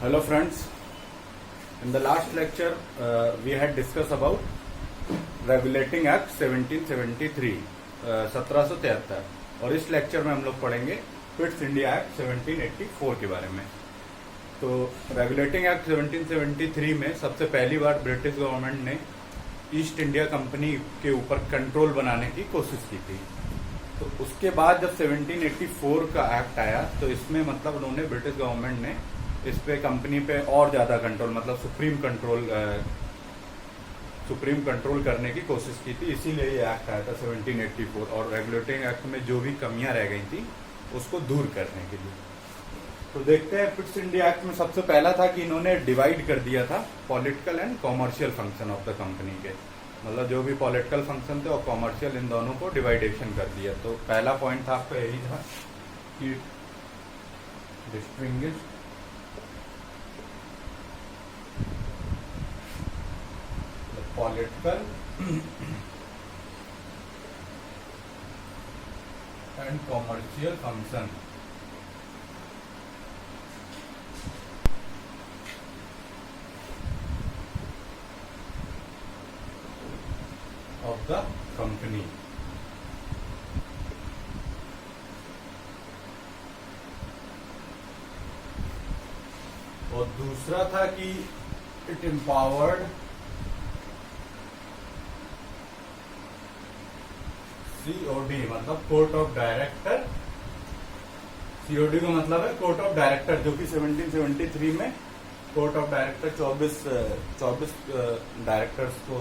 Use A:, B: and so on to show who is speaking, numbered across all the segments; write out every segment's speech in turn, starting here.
A: Hello friends, in the last lecture we had discussed about Regulating Act 1773 1773 और इस lecture में हम लोग पढ़ेंगे फिट्स इंडिया एक्ट 1784 के बारे में। तो रेगुलेटिंग एक्ट 1773 में सबसे पहली बार ब्रिटिश गवर्नमेंट ने ईस्ट इंडिया कंपनी के ऊपर कंट्रोल बनाने की कोशिश की थी। तो उसके बाद जब 1784 का एक्ट आया तो इसमें मतलब उन्होंने ब्रिटिश गवर्नमेंट ने इस पे कंपनी पे और ज्यादा कंट्रोल मतलब सुप्रीम कंट्रोल करने की कोशिश की थी। इसीलिए ये एक्ट आया था 1784 और रेगुलेटिंग एक्ट में जो भी कमियां रह गई थी उसको दूर करने के लिए। तो देखते हैं फिट्स इंडिया एक्ट में सबसे पहला था कि इन्होंने डिवाइड कर दिया था political and commercial function of the company के, मतलब जो भी पॉलिटिकल फंक्शन थे और कॉमर्शियल इन दोनों को डिवाइडेशन कर दिया। तो पहला पॉइंट था आपका यही था कि distinguish political and commercial function of the company। और दूसरा था कि it empowered COD मतलब कोर्ट ऑफ डायरेक्टर। COD का मतलब है कोर्ट ऑफ डायरेक्टर, जो कि 1773 में कोर्ट ऑफ डायरेक्टर 24 डायरेक्टर्स को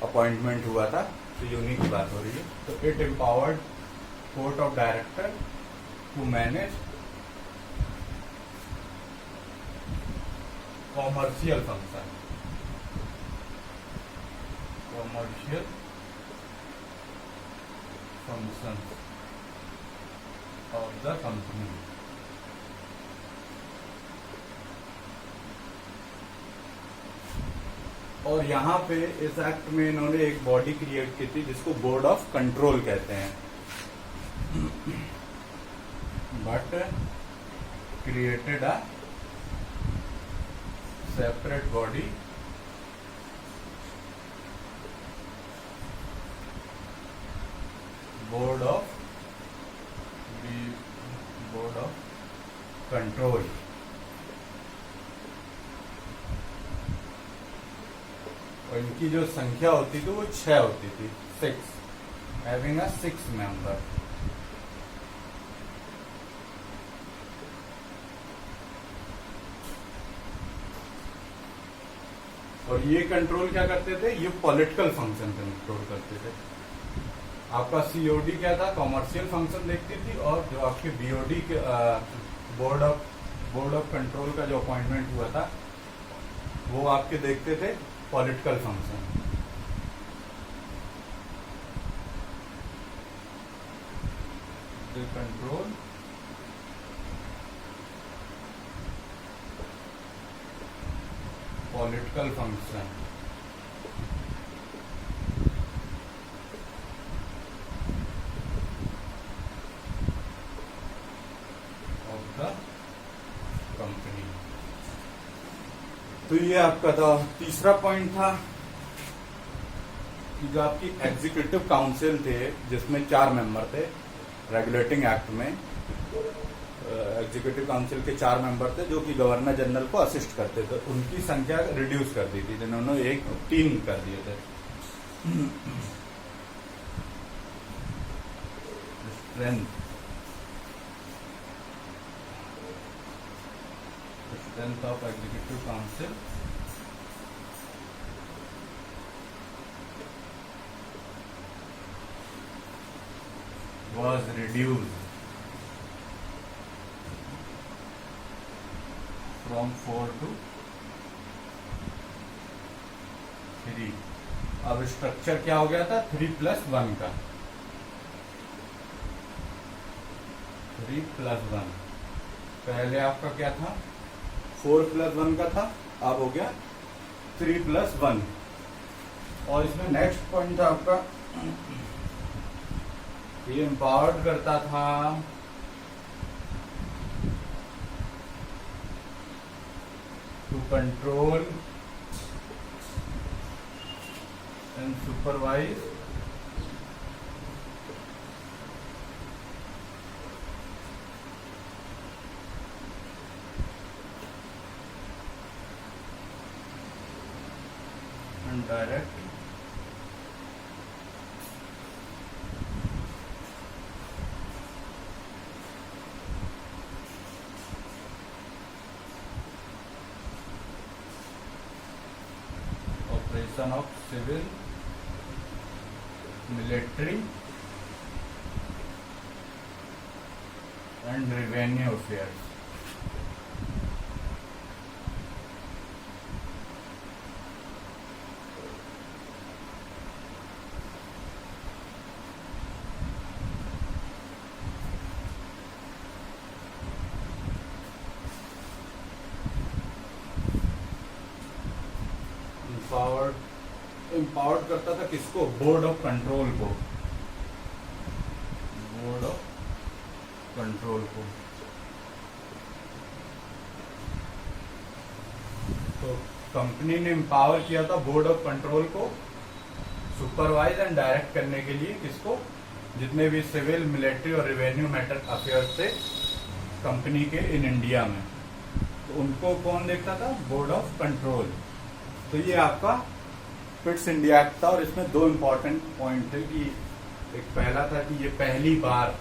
A: अपॉइंटमेंट हुआ था। तो यूनिक की बात हो रही है। तो it empowered court of director to manage commercial function of the company। और यहाँ पे इस एक्ट में इन्होंने एक बॉडी क्रिएट की थी जिसको बोर्ड ऑफ कंट्रोल कहते हैं, but created a separate body board of control. और इनकी जो संख्या होती थी वो 6 होती थी, 6, हैविंग अ 6 मेंबर। और ये कंट्रोल क्या करते थे, ये पॉलिटिकल फंक्शन कंट्रोल करते थे। आपका COD क्या था, कॉमर्शियल फंक्शन देखती थी, और जो आपके BOD के बोर्ड ऑफ कंट्रोल का जो अपॉइंटमेंट हुआ था वो आपके देखते थे political function. Control political function company. तो ये आपका था। तीसरा पॉइंट था कि जो आपकी एग्जीक्यूटिव काउंसिल थे जिसमें 4 मेंबर थे रेगुलेटिंग एक्ट में, एग्जीक्यूटिव काउंसिल के 4 मेंबर थे जो कि गवर्नर जनरल को असिस्ट करते थे, उनकी संख्या रिड्यूस कर दी थी, जिन्होंने 3 कर दिए थे। Strength of Executive Council was reduced from 4 to 3। अब स्ट्रक्चर क्या हो गया था, 3+1 का, 3+1। पहले आपका क्या था, 4+1 का था, अब हो गया 3+1। और इसमें नेक्स्ट पॉइंट था आपका ये एम्पावर्ड करता था control and supervise and direct operation of civil, military and revenue affairs. Empowered करता था किसको? बोर्ड ऑफ कंट्रोल को, बोर्ड ऑफ कंट्रोल को। तो कंपनी ने एम्पावर किया था बोर्ड ऑफ कंट्रोल को सुपरवाइज एंड डायरेक्ट करने के लिए किसको? जितने भी सिविल, मिलिट्री और रेवेन्यू मैटर अफेयर्स थे कंपनी के इन इंडिया में, तो उनको कौन देखता था? Board of control. तो ये आपका फिट्स इंडिया एक्ट था और इसमें दो इम्पोर्टेंट पॉइंट थे कि एक पहला था कि ये पहली बार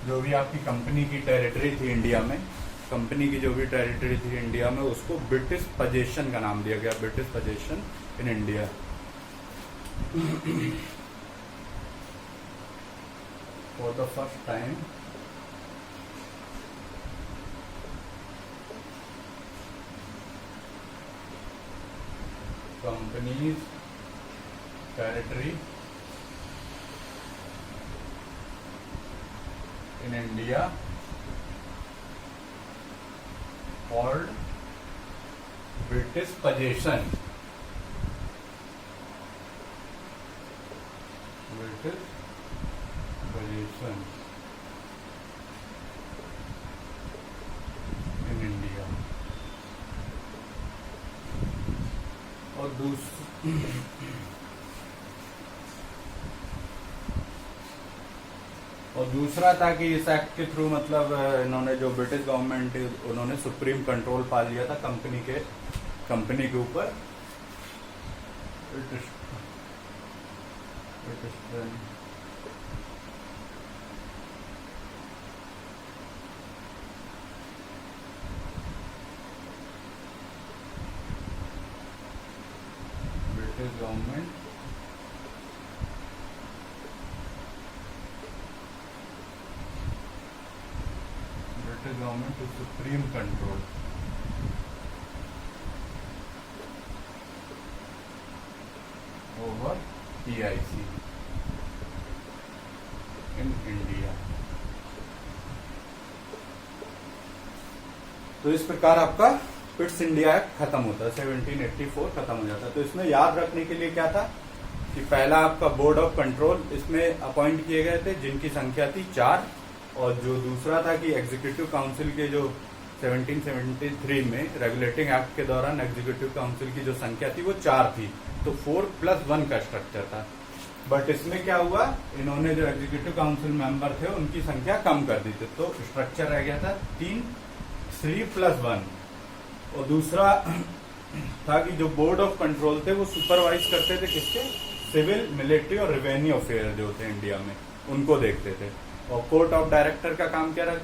A: जो भी आपकी कंपनी की टेरिटरी थी इंडिया में, कंपनी की जो भी टेरिटरी थी इंडिया में, उसको ब्रिटिश पजेशन का नाम दिया गया, British possession in India. For the first time companies territory in India called British possession, British possession in India। और दूसरा था कि इस एक्ट के थ्रू मतलब इन्होंने जो ब्रिटिश गवर्नमेंट उन्होंने सुप्रीम कंट्रोल पा लिया था कंपनी के ऊपर। Government to supreme control over PIC in India। तो इस प्रकार आपका फिट्स इंडिया एक्ट खत्म होता है, 1784 खत्म हो जाता है। तो इसमें याद रखने के लिए क्या था कि पहला आपका बोर्ड ऑफ कंट्रोल इसमें अपॉइंट किए गए थे जिनकी संख्या थी 4, और जो दूसरा था कि एग्जीक्यूटिव काउंसिल के जो 1773 में रेगुलेटिंग एक्ट के दौरान एग्जीक्यूटिव काउंसिल की जो संख्या थी वो 4 थी, तो 4+1 का स्ट्रक्चर था। बट इसमें क्या हुआ, इन्होंने जो एग्जीक्यूटिव काउंसिल मेंबर थे उनकी संख्या कम कर दी थी, तो स्ट्रक्चर रह गया था 3+1। और दूसरा था कि जो बोर्ड ऑफ कंट्रोल थे वो सुपरवाइज करते थे किसके? सिविल, मिलिट्री और रेवेन्यू अफेयर जो थे इंडिया में उनको देखते थे। और कोर्ट ऑफ डायरेक्टर का काम क्या रहा?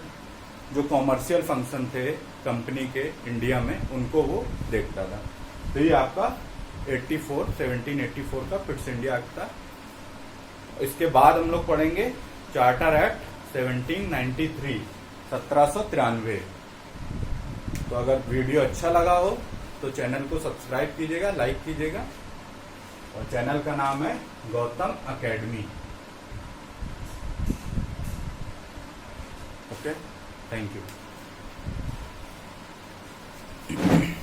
A: जो कॉमर्शियल फंक्शन थे कंपनी के इंडिया में उनको वो देखता था। तो ये आपका 1784 का फिट्स इंडिया एक्ट था। इसके बाद हम लोग पढ़ेंगे चार्टर एक्ट 1793 1793। तो अगर वीडियो अच्छा लगा हो तो चैनल को सब्सक्राइब कीजिएगा, लाइक कीजिएगा, और चैनल का नाम है Gautam academy. Okay, thank you.